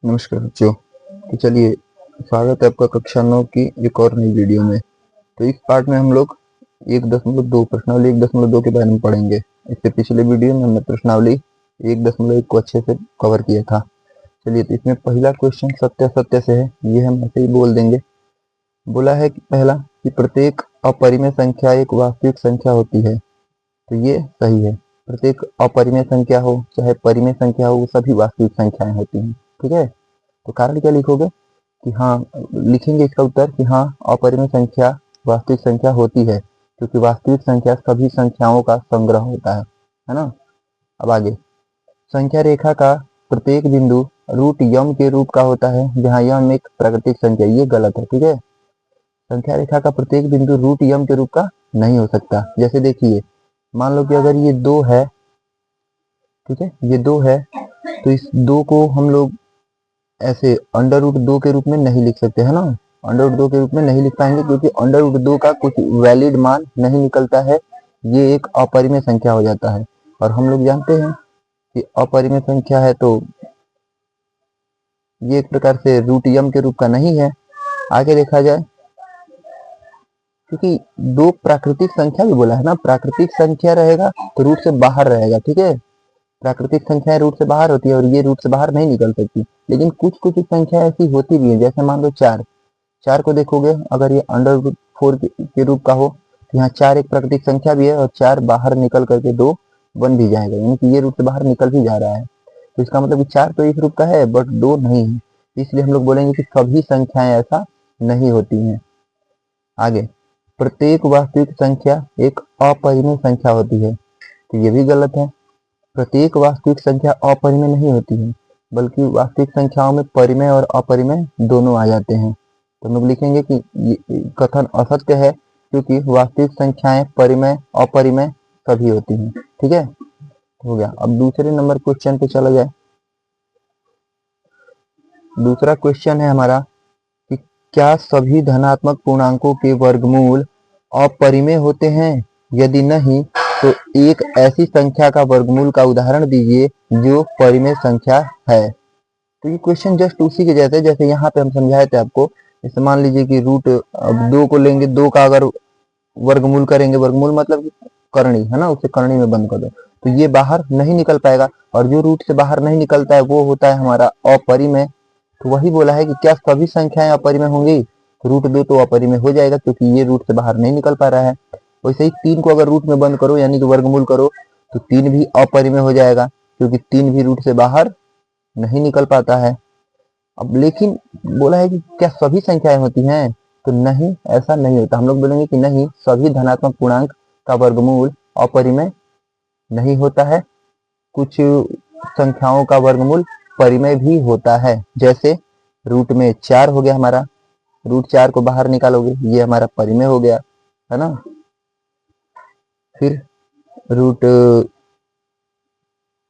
नमस्कार बच्चों। तो चलिए, स्वागत है आपका कक्षा 9 की एक और नई वीडियो में। तो इस पार्ट में हम लोग 1.2 प्रश्नावली 1.2 के बारे में पढ़ेंगे। इससे पिछले वीडियो में हमने प्रश्नावली 1.1 को अच्छे से कवर किया था। चलिए, तो इसमें पहला क्वेश्चन सत्य सत्य से है, ये हम ऐसे ही बोल देंगे। बोला है कि पहला कि प्रत्येक अपरिमेय संख्या एक वास्तविक संख्या होती है। तो ये सही है। प्रत्येक अपरिमेय संख्या हो चाहे परिमेय संख्या हो, वो सभी वास्तविक संख्याएं होती हैं। ठीक है। तो कारण क्या लिखोगे कि हाँ, लिखेंगे इसका उत्तर कि हाँ, अपरिमेय संख्या वास्तविक संख्या होती है, क्योंकि वास्तविक संख्या सभी संख्याओं का संग्रह होता है ना। अब आगे, संख्या रेखा का प्रत्येक बिंदु रूट यम के रूप का होता है, जहाँ यम एक प्राकृतिक संख्या। ये गलत है। ठीक है। संख्या रेखा का प्रत्येक बिंदु रूट यम के रूप का नहीं हो सकता। जैसे देखिए, मान लो कि अगर ये 2 है, ठीक है, ये 2 है, तो इस 2 को हम लोग ऐसे अंडर रूट 2 के रूप में नहीं लिख सकते, है ना। अंडर रूट 2 के रूप में नहीं लिख पाएंगे, क्योंकि अंडर रूट 2 का कुछ वैलिड मान नहीं निकलता है। ये एक अपरिमेय संख्या हो जाता है, और हम लोग जानते हैं कि अपरिमेय संख्या है, तो ये एक प्रकार से रूट यम के रूप का नहीं है। आगे देखा जाए, क्योंकि 2 प्राकृतिक संख्या भी बोला है ना, प्राकृतिक संख्या रहेगा तो रूट से बाहर रहेगा। ठीक है। प्राकृतिक संख्याएं रूट से बाहर होती है, और ये रूट से बाहर नहीं निकल सकती। लेकिन कुछ कुछ संख्या ऐसी होती भी है, जैसे मान लो 4। 4 को देखोगे, अगर ये अंडर रूट 4 के रूप का हो, तो यहाँ 4 एक प्राकृतिक संख्या भी है, और 4 बाहर निकल करके 2 बन भी जाएगा, यानी कि ये रूट से बाहर निकल भी जा रहा है। तो इसका मतलब कि 4 तो इस रूप का है, बट 2 नहीं है। इसलिए हम लोग बोलेंगे कि सभी संख्याएं ऐसा नहीं होती हैं। आगे, प्रत्येक वास्तविक संख्या एक अपरिमेय संख्या होती है। तो ये भी गलत है। प्रत्येक वास्तविक संख्या अपरिमेय नहीं होती है, बल्कि वास्तविक संख्याओं में परिमेय और अपरिमेय दोनों आ जाते हैं। तो हम लोग लिखेंगे कि ये कथन असत्य है, क्योंकि वास्तविक संख्याएं परिमेय अपरिमेय सभी होती हैं। ठीक है, हो गया। अब दूसरे नंबर क्वेश्चन पे चला जाए। दूसरा क्वेश्चन है हमारा कि क्या सभी धनात्मक पूर्णांकों के वर्गमूल अपरिमेय होते हैं? यदि नहीं, तो एक ऐसी संख्या का वर्गमूल का उदाहरण दीजिए जो परिमेय संख्या है। तो ये क्वेश्चन जस्ट उसी के जैसे जैसे यहाँ पे हम समझाए थे आपको। जैसे मान लीजिए कि रूट, अब 2 को लेंगे, 2 का अगर वर्गमूल करेंगे, वर्गमूल मतलब करनी है ना, उसे करनी में बंद कर दो, तो ये बाहर नहीं निकल पाएगा। और जो रूट से बाहर नहीं निकलता है वो होता है हमारा अपरिमेय। तो वही बोला है कि क्या सभी संख्याएं अपरिमेय होंगी? तो रूट 2 तो अपरिमेय हो जाएगा, क्योंकि ये रूट से बाहर नहीं निकल पा रहा है। वैसे ही 3 को अगर रूट में बंद करो, यानी कि वर्गमूल करो, तो 3 भी अपरिमेय हो जाएगा, क्योंकि 3 भी रूट से बाहर नहीं निकल पाता है। अब लेकिन बोला है कि क्या सभी संख्याएं होती हैं? तो नहीं, ऐसा नहीं होता। हम लोग बोलेंगे कि नहीं, सभी धनात्मक पूर्णांक का वर्गमूल अपरिमेय नहीं होता है। कुछ संख्याओं का वर्गमूल परिमेय भी होता है। जैसे रूट में 4 हो गया हमारा, रूट 4 को बाहर निकालोगे, ये हमारा परिमेय हो गया, है ना। फिर रूट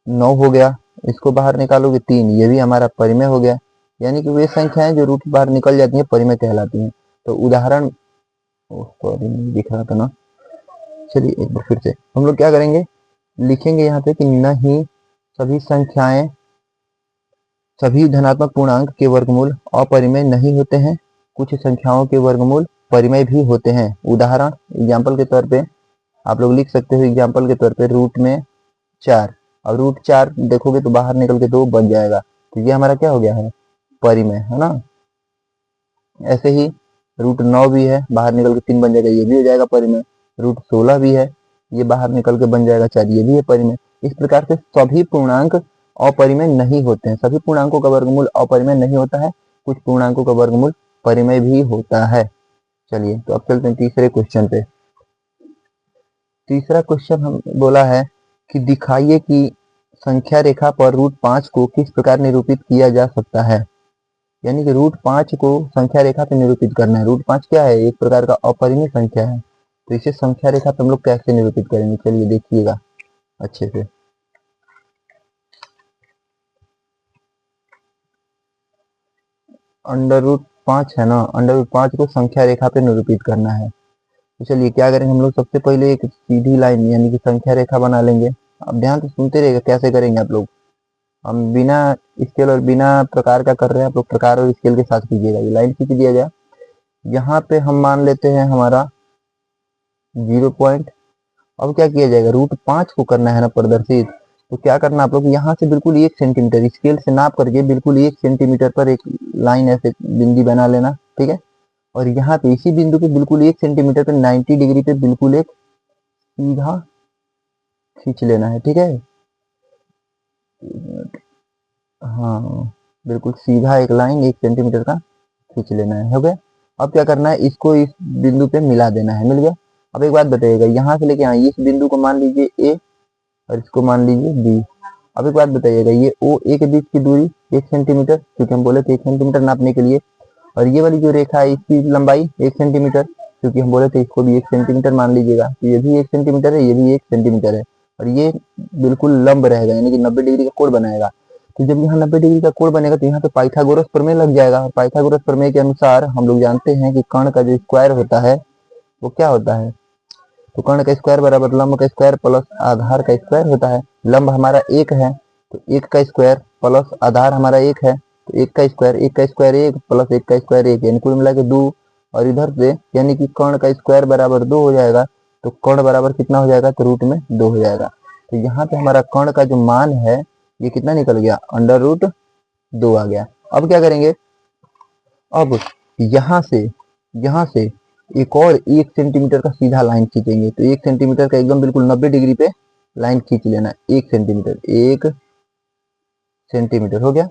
9 हो गया, इसको बाहर निकालोगे 3, ये भी हमारा परिमेय हो गया। यानी कि वे संख्याएं जो रूट बाहर निकल जाती हैं परिमेय कहलाती हैं। तो उदाहरण, सॉरी नहीं दिख रहा था ना। चलिए एक बार फिर से हम लोग क्या करेंगे, लिखेंगे यहाँ पे कि नहीं, सभी संख्याएं, सभी धनात्मक पूर्णांक के वर्गमूल अपरिमेय नहीं होते हैं। कुछ संख्याओं के वर्गमूल परिमेय भी होते हैं। उदाहरण एग्जाम्पल के तौर पे आप लोग लिख सकते हो, एग्जाम्पल के तौर पे रूट में 4। अब रूट 4 देखोगे तो बाहर निकल के 2 बन जाएगा, तो ये हमारा क्या हो गया है, परिमेय, है ना। ऐसे ही रूट 9 भी है, बाहर निकल के 3 बन जाएगा, ये भी हो जाएगा परिमेय। रूट 16 भी है, ये बाहर निकल के बन जाएगा 4, ये भी है परिमेय। इस प्रकार से सभी पूर्णांक अपरिमेय नहीं होते हैं। सभी पूर्णांकों का वर्गमूल अपरिमेय नहीं होता है, कुछ पूर्णांकों का वर्गमूल परिमेय भी होता है। चलिए, तो अब चलते हैं तीसरे क्वेश्चन पे। तीसरा क्वेश्चन हम बोला है कि दिखाइए कि संख्या रेखा पर रूट 5 को किस प्रकार निरूपित किया जा सकता है। यानी कि रूट 5 को संख्या रेखा पे निरूपित करना है। रूट 5 क्या है, एक प्रकार का अपरिमेय संख्या है। तो इसे संख्या रेखा पे हम लोग कैसे निरूपित करेंगे, चलिए देखिएगा अच्छे से। अंडर रूट 5 है ना, अंडर रूट 5 को संख्या रेखा पे निरूपित करना है। तो चलिए क्या करेंगे, हम लोग सबसे पहले एक सीधी लाइन यानी कि संख्या रेखा बना लेंगे। अब ध्यान से सुनते रहिएगा कैसे करेंगे आप लोग। हम बिना स्केल और बिना प्रकार का कर रहे हैं, आप लोग प्रकार और स्केल के साथ कीजिएगा। ये लाइन खींच दिया जाए, यहाँ पे हम मान लेते हैं हमारा 0 पॉइंट। अब क्या किया जाएगा, √5 को करना है ना प्रदर्शित, तो क्या करना आप लोग, यहाँ से बिल्कुल 1 सेंटीमीटर स्केल से नाप करके बिल्कुल 1 सेंटीमीटर पर एक लाइन ऐसे बिंदी बना लेना, ठीक है। और यहाँ पे इसी बिंदु पे बिल्कुल 1 सेंटीमीटर पे 90 डिग्री पे बिल्कुल एक सीधा खींच लेना है, ठीक है। हाँ, बिल्कुल सीधा एक लाइन 1 सेंटीमीटर का खींच लेना है, हो गया। अब क्या करना है, इसको इस बिंदु पे मिला देना है, मिल गया। अब एक बात बताइएगा, यहाँ से लेके यहाँ इस बिंदु को मान लीजिए ए और इसको मान लीजिए बी। अब एक बात बताइएगा, ये ओ ए के बीच की दूरी 1 सेंटीमीटर, क्योंकि हम बोले थे 1 सेंटीमीटर नापने के लिए। और ये वाली जो रेखा है इसकी लंबाई 1 सेंटीमीटर, क्योंकि हम बोले थे इसको भी 1 सेंटीमीटर मान लीजिएगा। तो ये भी 1 सेंटीमीटर है, ये भी 1 सेंटीमीटर है, और ये बिल्कुल लंब रहेगा, यानी कि 90 डिग्री का कोण बनाएगा। तो जब यहाँ 90 डिग्री का कोण बनेगा तो यहाँ पे पाइथागोरस प्रमेय लग जाएगा। और पाइथागोरस प्रमेय के अनुसार हम लोग जानते हैं कि कर्ण का जो स्क्वायर होता है वो क्या होता है, तो कर्ण का स्क्वायर बराबर लंब का स्क्वायर प्लस आधार का स्क्वायर होता है। लंब हमारा 1 है, तो 1 का स्क्वायर प्लस आधार हमारा 1 है, तो 1 का स्क्वायर 1 का स्क्वायर 1 प्लस 1 का स्क्वायर 1, यानी कुल मिला के 2। और इधर से यानी कि कर्ण का स्क्वायर बराबर 2 हो जाएगा, तो कर्ण बराबर कितना हो जाएगा, तो √2 हो जाएगा। तो यहाँ पे हमारा कर्ण का जो मान है ये कितना निकल गया, √2 आ गया। अब क्या करेंगे, अब यहाँ से एक और 1 सेंटीमीटर का सीधा लाइन खींचेंगे। तो 1 सेंटीमीटर का एकदम बिल्कुल 90 डिग्री पे लाइन खींच लेना, 1 सेंटीमीटर, 1 सेंटीमीटर हो गया।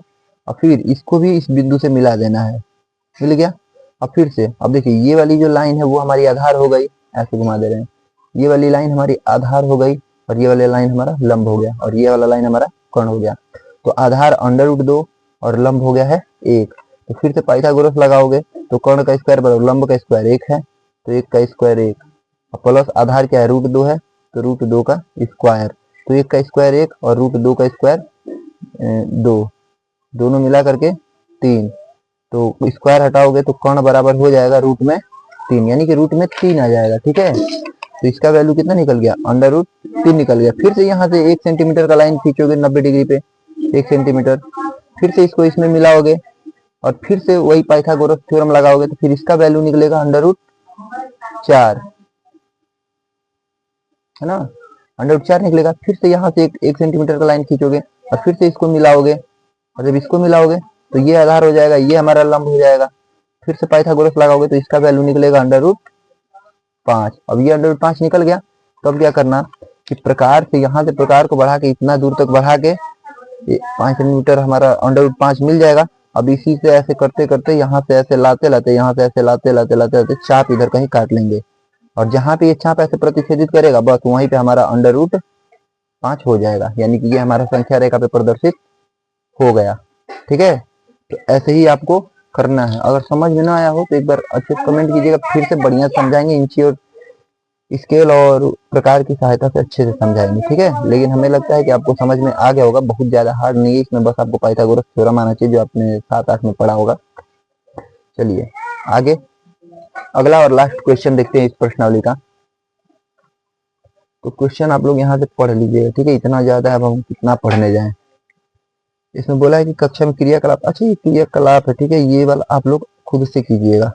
और फिर इसको भी इस बिंदु से मिला देना है, मिल गया। अब फिर से अब देखिए, ये वाली जो लाइन है वो हमारी आधार हो गई, ऐसे घुमा दे रहे हैं, ये वाली लाइन हमारी आधार हो गई, और ये वाली लाइन हमारा लंब हो गया, और ये वाला लाइन हमारा कर्ण हो गया। तो आधार √2 और लंब हो गया है 1। तो फिर से पाइथागोरस लगाओगे, तो कर्ण का स्क्वायर बराबर लंब का स्क्वायर 1 है, तो 1 का स्क्वायर 1 प्लस आधार क्या है, √2 है, तो √2 का स्क्वायर, तो 1 का स्क्वायर 1 और √2 का स्क्वायर 2, दोनों मिला करके 3। तो स्क्वायर हटाओगे तो कर्ण बराबर हो जाएगा √3, यानी कि √3 आ जाएगा, ठीक है। तो इसका वैल्यू कितना निकल गया, √3 निकल गया। फिर से यहाँ से 1 सेंटीमीटर का लाइन खींचोगे 90 डिग्री पे 1 सेंटीमीटर, फिर से इसको इसमें मिलाओगे और फिर से वही पाइथागोरस थ्योरम लगाओगे, तो फिर इसका वैल्यू निकलेगा √4, है ना, √4 निकलेगा। फिर से यहाँ से 1 सेंटीमीटर का लाइन खींचोगे और फिर से इसको मिलाओगे, और जब इसको मिलाओगे तो ये आधार हो जाएगा, ये हमारा लंब हो जाएगा। फिर से पाइथागोरस लगाओगे तो इसका वैल्यू निकलेगा √5। अब ये √5 निकल गया, तो अब क्या करना कि प्रकार से यहाँ से प्रकार को बढ़ा के इतना दूर तक बढ़ा के 5 सेंटीमीटर हमारा √5 मिल जाएगा। अब इसी से ऐसे करते करते यहाँ से ऐसे लाते लाते, यहाँ से ऐसे लाते लाते लाते लाते चाप इधर कहीं काट लेंगे, और जहां पे ये चाप ऐसे प्रतिच्छेदित करेगा बस वहीं पे हमारा √5 हो जाएगा, यानी कि ये हमारा संख्या रेखा पे प्रदर्शित हो गया, ठीक है। तो ऐसे ही आपको करना है। अगर समझ में ना आया हो तो एक बार अच्छे से कमेंट कीजिएगा, फिर से बढ़िया समझाएंगे, इंची और स्केल और प्रकार की सहायता से अच्छे से समझाएंगे, ठीक है। लेकिन हमें लगता है कि आपको समझ में आ गया होगा, बहुत ज्यादा हार्ड नहीं है इसमें, बस आपको पाइथागोरस थ्योरम आना चाहिए जो आपने 7-8 में पढ़ा होगा। चलिए आगे अगला और लास्ट क्वेश्चन देखते हैं इस प्रश्नावली का। तो क्वेश्चन आप लोग यहाँ से पढ़ लीजिएगा, ठीक है, इतना ज्यादा है, अब हम कितना पढ़ने जाएं। इसमें बोला है कि कक्षा में क्रियाकलाप, अच्छा ये क्रियाकलाप है, ठीक है, ये वाला आप लोग खुद से कीजिएगा,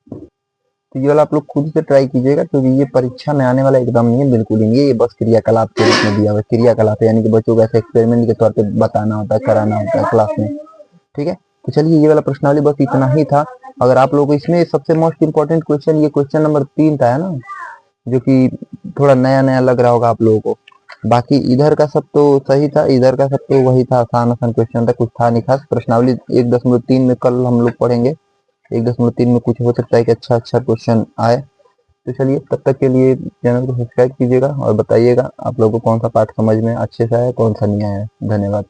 तो ये वाला आप लोग खुद से ट्राई कीजिएगा, क्योंकि ये परीक्षा में आने वाला एकदम नहीं है, बिल्कुल ही नहीं है। ये बस क्रियाकलाप के रूप में दिया हुआ है, क्रियाकलाप है यानी कि बच्चों को ऐसे एक्सपेरिमेंट के तौर पे बताना होता है, कराना होता है क्लास में, ठीक है। तो चलिए ये वाला प्रश्नावली बस इतना ही था। अगर आप लोगों को इसमें सबसे मोस्ट इंपॉर्टेंट क्वेश्चन ये क्वेश्चन नंबर 3 था, है ना, जो कि थोड़ा नया नया लग रहा होगा आप लोगों को। बाकी इधर का सब तो सही था, इधर का सब तो वही था, आसान आसान क्वेश्चन था, कुछ था नहीं खास। प्रश्नावली 1.3 में कल हम लोग पढ़ेंगे, 1.3 में कुछ हो सकता है कि अच्छा अच्छा क्वेश्चन आए। तो चलिए तब तक के लिए चैनल को सब्सक्राइब कीजिएगा और बताइएगा आप लोगों को कौन सा पाठ समझ में अच्छे से आया, कौन सा नहीं आया। धन्यवाद।